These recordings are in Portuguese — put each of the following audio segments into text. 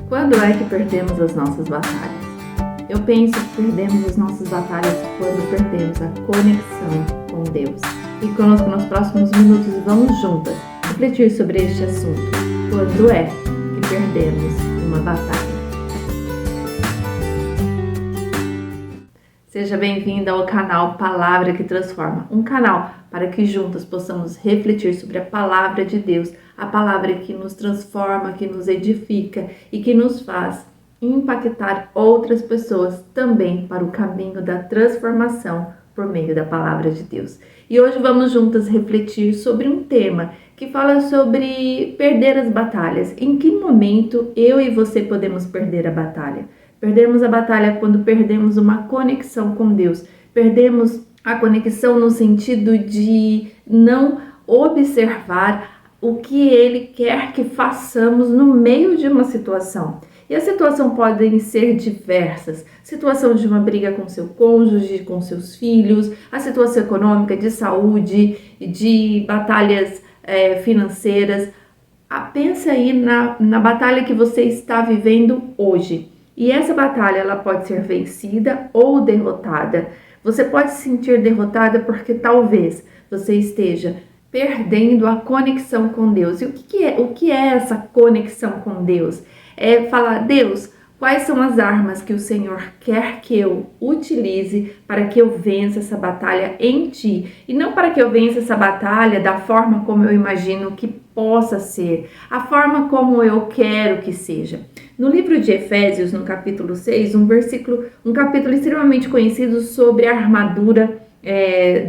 Quando é que perdemos as nossas batalhas? Eu penso que perdemos as nossas batalhas quando perdemos a conexão com Deus. E conosco nos próximos minutos vamos juntas refletir sobre este assunto. Quando é que perdemos uma batalha? Seja bem-vinda ao canal Palavra que Transforma, um canal para que juntas possamos refletir sobre a Palavra de Deus, a Palavra que nos transforma, que nos edifica e que nos faz impactar outras pessoas também para o caminho da transformação por meio da Palavra de Deus. E hoje vamos juntas refletir sobre um tema que fala sobre perder as batalhas. Em que momento eu e você podemos perder a batalha? Perdemos a batalha quando perdemos uma conexão com Deus. Perdemos a conexão no sentido de não observar o que Ele quer que façamos no meio de uma situação. E a situação pode ser diversas. Situação de uma briga com seu cônjuge, com seus filhos, a situação econômica, de saúde, de batalhas financeiras. Pensa aí na batalha que você está vivendo hoje. E essa batalha ela pode ser vencida ou derrotada. Você pode se sentir derrotada porque talvez você esteja perdendo a conexão com Deus. E o que é essa conexão com Deus? É falar, Deus, quais são as armas que o Senhor quer que eu utilize para que eu vença essa batalha em Ti? E não para que eu vença essa batalha da forma como eu imagino que possa ser, a forma como eu quero que seja. No livro de Efésios, no capítulo 6, um capítulo extremamente conhecido sobre a armadura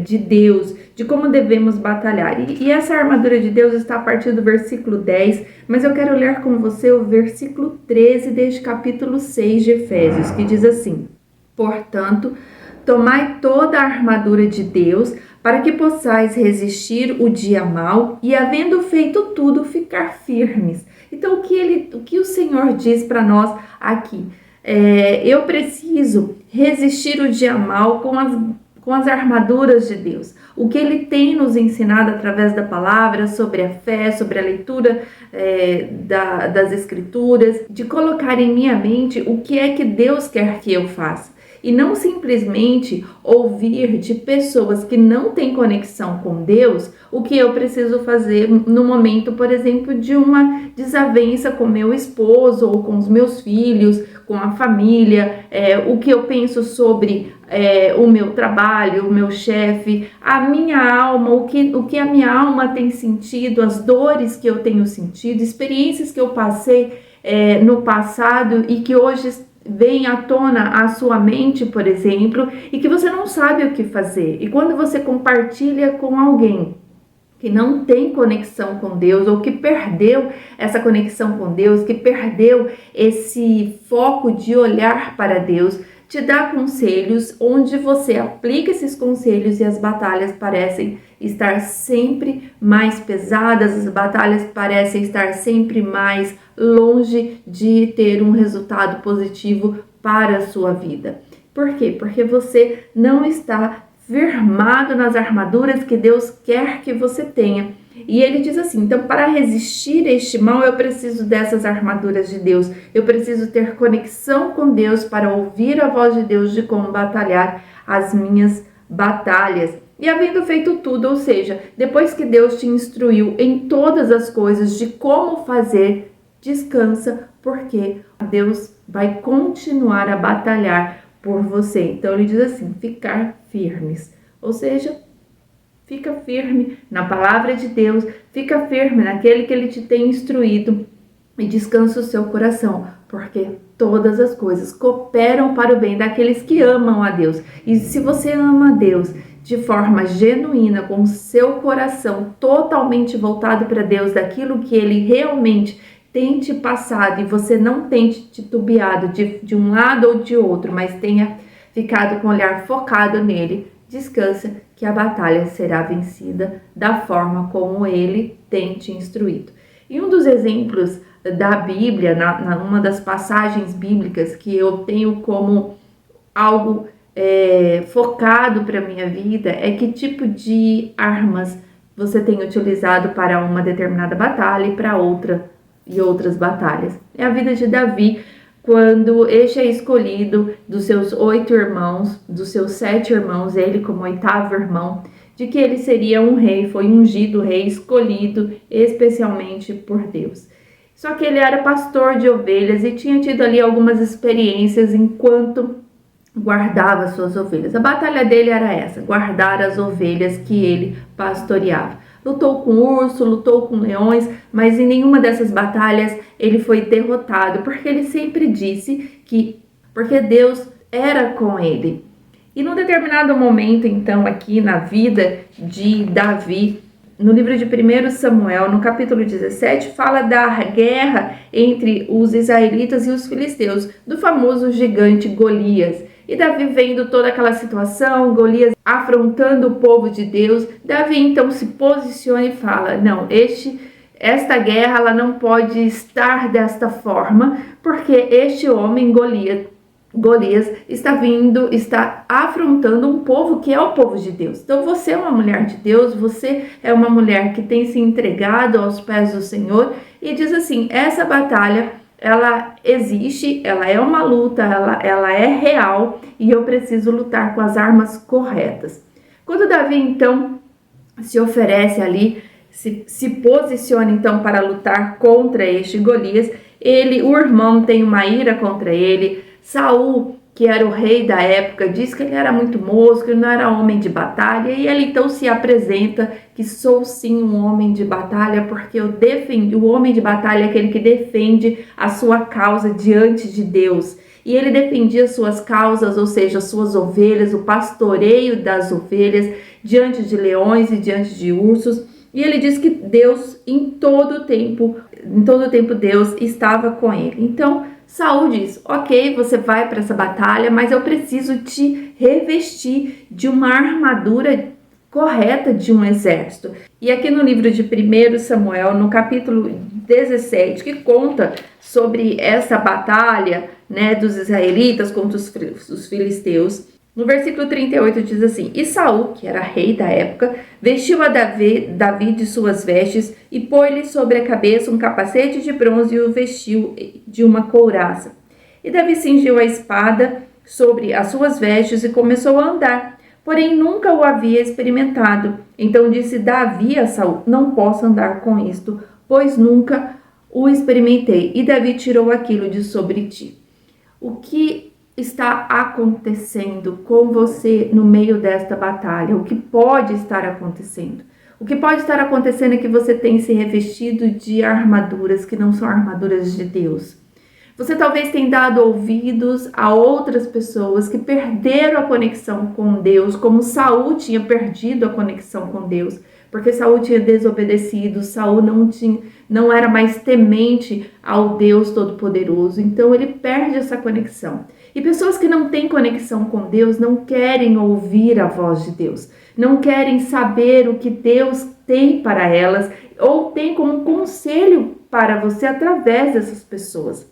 de Deus, de como devemos batalhar. E essa armadura de Deus está a partir do versículo 10, mas eu quero ler com você o versículo 13 deste capítulo 6 de Efésios, que diz assim: Portanto, tomai toda a armadura de Deus, para que possais resistir o dia mau e, havendo feito tudo, ficar firmes. Então, o que o Senhor diz para nós aqui? Eu preciso resistir o dia mau com as armaduras de Deus. O que Ele tem nos ensinado através da palavra, sobre a fé, sobre a leitura das Escrituras, de colocar em minha mente o que é que Deus quer que eu faça. E não simplesmente ouvir de pessoas que não têm conexão com Deus o que eu preciso fazer no momento, por exemplo, de uma desavença com meu esposo ou com os meus filhos, com a família, o que eu penso sobre o meu trabalho, o meu chefe, a minha alma, o que a minha alma tem sentido, as dores que eu tenho sentido, experiências que eu passei no passado e que hoje vem à tona a sua mente, por exemplo, e que você não sabe o que fazer. E quando você compartilha com alguém que não tem conexão com Deus ou que perdeu essa conexão com Deus, que perdeu esse foco de olhar para Deus, te dá conselhos onde você aplica esses conselhos e as batalhas parecem estar sempre mais pesadas, as batalhas parecem estar sempre mais longe de ter um resultado positivo para a sua vida. Por quê? Porque você não está firmado nas armaduras que Deus quer que você tenha. E ele diz assim, então para resistir a este mal eu preciso dessas armaduras de Deus, eu preciso ter conexão com Deus para ouvir a voz de Deus de como batalhar as minhas batalhas. E havendo feito tudo, ou seja, depois que Deus te instruiu em todas as coisas de como fazer, descansa, porque Deus vai continuar a batalhar por você. Então ele diz assim, ficar firmes, ou seja, fica firme na palavra de Deus, fica firme naquele que Ele te tem instruído e descansa o seu coração, porque todas as coisas cooperam para o bem daqueles que amam a Deus. E se você ama a Deus de forma genuína, com o seu coração totalmente voltado para Deus, daquilo que Ele realmente tem te passado e você não tem titubeado de um lado ou de outro, mas tenha ficado com o olhar focado nele, descansa que a batalha será vencida da forma como Ele tem te instruído. E um dos exemplos da Bíblia, uma das passagens bíblicas que eu tenho como algo focado para a minha vida, é que tipo de armas você tem utilizado para uma determinada batalha e para outra e outras batalhas. É a vida de Davi, quando este é escolhido dos seus 8 irmãos, dos seus 7 irmãos, ele como 8º irmão, de que ele seria um rei, foi ungido rei, escolhido especialmente por Deus. Só que ele era pastor de ovelhas e tinha tido ali algumas experiências enquanto guardava suas ovelhas. A batalha dele era essa, guardar as ovelhas que ele pastoreava. Lutou com urso, lutou com leões, mas em nenhuma dessas batalhas ele foi derrotado, porque ele sempre disse que porque Deus era com ele. E num determinado momento, então, aqui na vida de Davi, no livro de 1 Samuel, no capítulo 17, fala da guerra entre os israelitas e os filisteus, do famoso gigante Golias. E Davi vendo toda aquela situação, Golias afrontando o povo de Deus, Davi então se posiciona e fala, não, esta guerra ela não pode estar desta forma, porque este homem, Golias está afrontando um povo que é o povo de Deus. Então você é uma mulher de Deus, você é uma mulher que tem se entregado aos pés do Senhor e diz assim, essa batalha ela existe, ela é uma luta, ela é real e eu preciso lutar com as armas corretas. Quando Davi então se oferece ali, se posiciona então para lutar contra este Golias, o irmão tem uma ira contra ele. Saul, que era o rei da época, diz que ele era muito moço, que ele não era homem de batalha, e ele então se apresenta que sou sim um homem de batalha, porque o homem de batalha é aquele que defende a sua causa diante de Deus. E ele defendia suas causas, ou seja, suas ovelhas, o pastoreio das ovelhas, diante de leões e diante de ursos. E ele diz que Deus, em todo tempo Deus estava com ele. Então, Saul diz, ok, você vai para essa batalha, mas eu preciso te revestir de uma armadura correta de um exército. E aqui no livro de 1 Samuel, no capítulo 17, que conta sobre essa batalha, né, dos israelitas contra os filisteus, no versículo 38 diz assim, e Saul, que era rei da época, vestiu a Davi de suas vestes e pôs-lhe sobre a cabeça um capacete de bronze e o vestiu de uma couraça. E Davi cingiu a espada sobre as suas vestes e começou a andar, porém nunca o havia experimentado. Então disse Davi a Saul, não posso andar com isto, pois nunca o experimentei. E Davi tirou aquilo de sobre ti. O que está acontecendo com você no meio desta batalha? O que pode estar acontecendo? O que pode estar acontecendo é que você tem se revestido de armaduras que não são armaduras de Deus. Você talvez tenha dado ouvidos a outras pessoas que perderam a conexão com Deus, como Saul tinha perdido a conexão com Deus, porque Saul tinha desobedecido, Saul não era mais temente ao Deus Todo-Poderoso, então ele perde essa conexão. E pessoas que não têm conexão com Deus não querem ouvir a voz de Deus, não querem saber o que Deus tem para elas ou tem como conselho para você através dessas pessoas.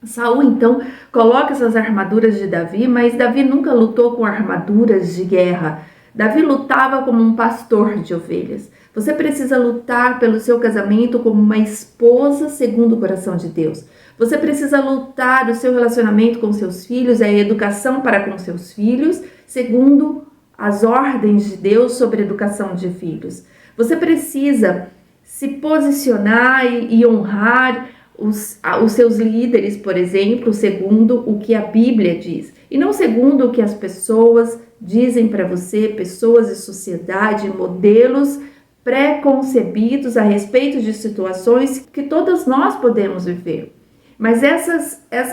Saul então coloca essas armaduras de Davi, mas Davi nunca lutou com armaduras de guerra. Davi lutava como um pastor de ovelhas. Você precisa lutar pelo seu casamento como uma esposa segundo o coração de Deus. Você precisa lutar o seu relacionamento com seus filhos, a educação para com seus filhos, segundo as ordens de Deus sobre a educação de filhos. Você precisa se posicionar e honrar os seus líderes, por exemplo, segundo o que a Bíblia diz. E não segundo o que as pessoas dizem para você, pessoas e sociedade, modelos pré-concebidos a respeito de situações que todas nós podemos viver. Mas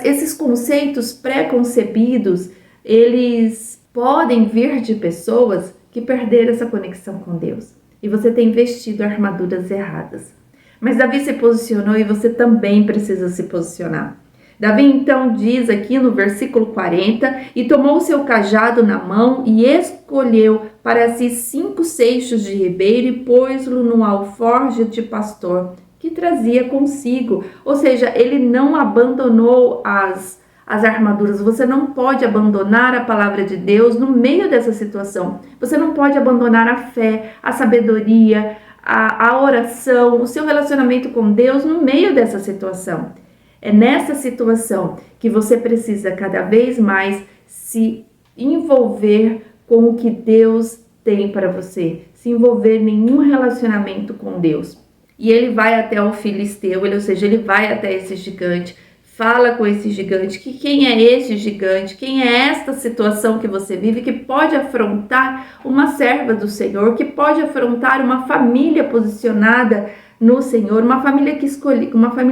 esses conceitos pré-concebidos, eles podem vir de pessoas que perderam essa conexão com Deus. E você tem vestido armaduras erradas. Mas Davi se posicionou e você também precisa se posicionar. Davi então diz aqui no versículo 40, e tomou o seu cajado na mão e escolheu para si 5 seixos de ribeiro e pôs-lo num alforje de pastor que trazia consigo. Ou seja, ele não abandonou as armaduras. Você não pode abandonar a palavra de Deus no meio dessa situação. Você não pode abandonar a fé, a sabedoria, a oração, o seu relacionamento com Deus no meio dessa situação. É nessa situação que você precisa cada vez mais se envolver com o que Deus tem para você, se envolver em nenhum relacionamento com Deus. E ele vai até o filisteu, ou seja, ele vai até esse gigante, fala com esse gigante, que quem é esse gigante, quem é esta situação que você vive, que pode afrontar uma serva do Senhor, que pode afrontar uma família posicionada no Senhor, uma família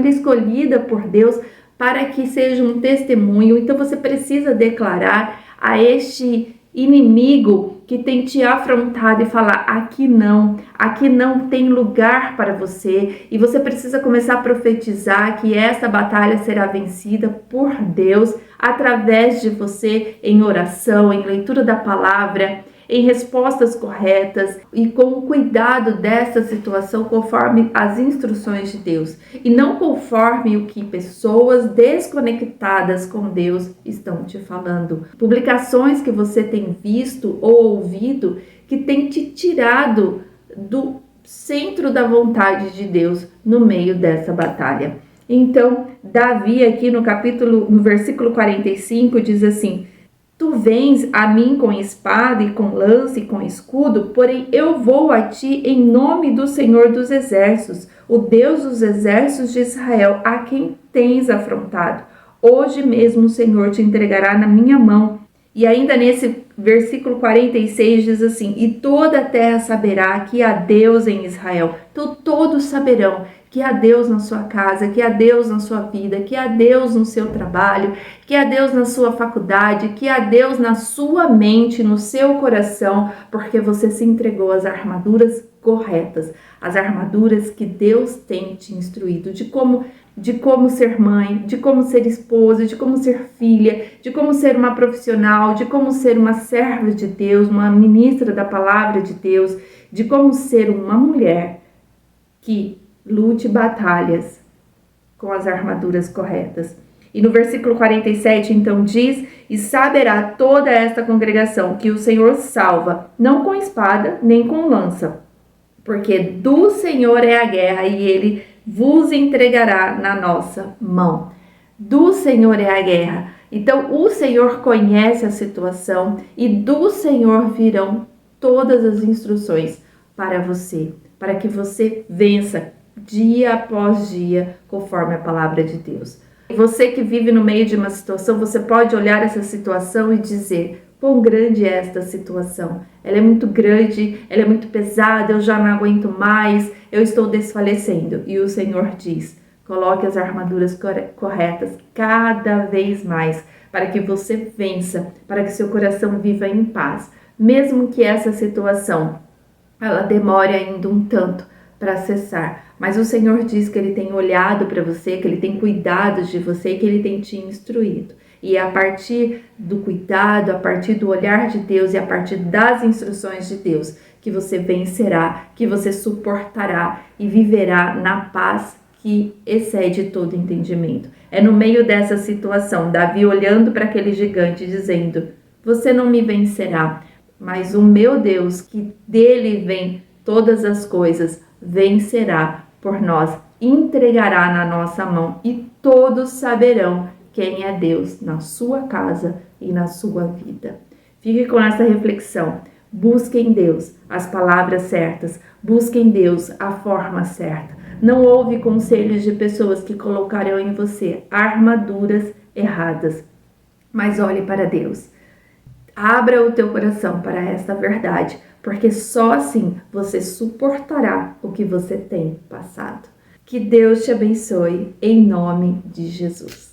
escolhida por Deus para que seja um testemunho. Então você precisa declarar a este inimigo que tem te afrontado e falar: aqui não tem lugar para você. E você precisa começar a profetizar que essa batalha será vencida por Deus através de você, em oração, em leitura da palavra, em respostas corretas e com o cuidado dessa situação conforme as instruções de Deus e não conforme o que pessoas desconectadas com Deus estão te falando. Publicações que você tem visto ou ouvido que tem te tirado do centro da vontade de Deus no meio dessa batalha. Então, Davi aqui no versículo 45 diz assim: tu vens a mim com espada e com lança e com escudo, porém eu vou a ti em nome do Senhor dos Exércitos, o Deus dos exércitos de Israel, a quem tens afrontado. Hoje mesmo o Senhor te entregará na minha mão. E ainda nesse versículo 46 diz assim: e toda a terra saberá que há Deus em Israel. Então todos saberão que há Deus na sua casa, que há Deus na sua vida, que há Deus no seu trabalho, que há Deus na sua faculdade, que há Deus na sua mente, no seu coração, porque você se entregou às armaduras corretas, as armaduras que Deus tem te instruído, de como ser mãe, de como ser esposa, de como ser filha, de como ser uma profissional, de como ser uma serva de Deus, uma ministra da palavra de Deus, de como ser uma mulher que lute batalhas com as armaduras corretas. E no versículo 47, então, diz: e saberá toda esta congregação que o Senhor salva, não com espada, nem com lança, porque do Senhor é a guerra e ele vos entregará na nossa mão. Do Senhor é a guerra. Então, o Senhor conhece a situação e do Senhor virão todas as instruções para você, para que você vença dia após dia, conforme a palavra de Deus. Você que vive no meio de uma situação, você pode olhar essa situação e dizer: quão grande é esta situação? Ela é muito grande, ela é muito pesada, eu já não aguento mais, eu estou desfalecendo. E o Senhor diz: coloque as armaduras corretas cada vez mais, para que você vença, para que seu coração viva em paz. Mesmo que essa situação ela demore ainda um tanto para cessar, mas o Senhor diz que Ele tem olhado para você, que Ele tem cuidado de você, que Ele tem te instruído. E é a partir do cuidado, a partir do olhar de Deus e a partir das instruções de Deus que você vencerá, que você suportará e viverá na paz que excede todo entendimento. É no meio dessa situação, Davi olhando para aquele gigante dizendo: você não me vencerá, mas o meu Deus, que dele vem todas as coisas, vencerá por nós, entregará na nossa mão e todos saberão quem é Deus na sua casa e na sua vida. Fique com essa reflexão. Busque em Deus as palavras certas, busque em Deus a forma certa. Não ouve conselhos de pessoas que colocarão em você armaduras erradas, mas olhe para Deus. Abra o teu coração para esta verdade, porque só assim você suportará o que você tem passado. Que Deus te abençoe, em nome de Jesus.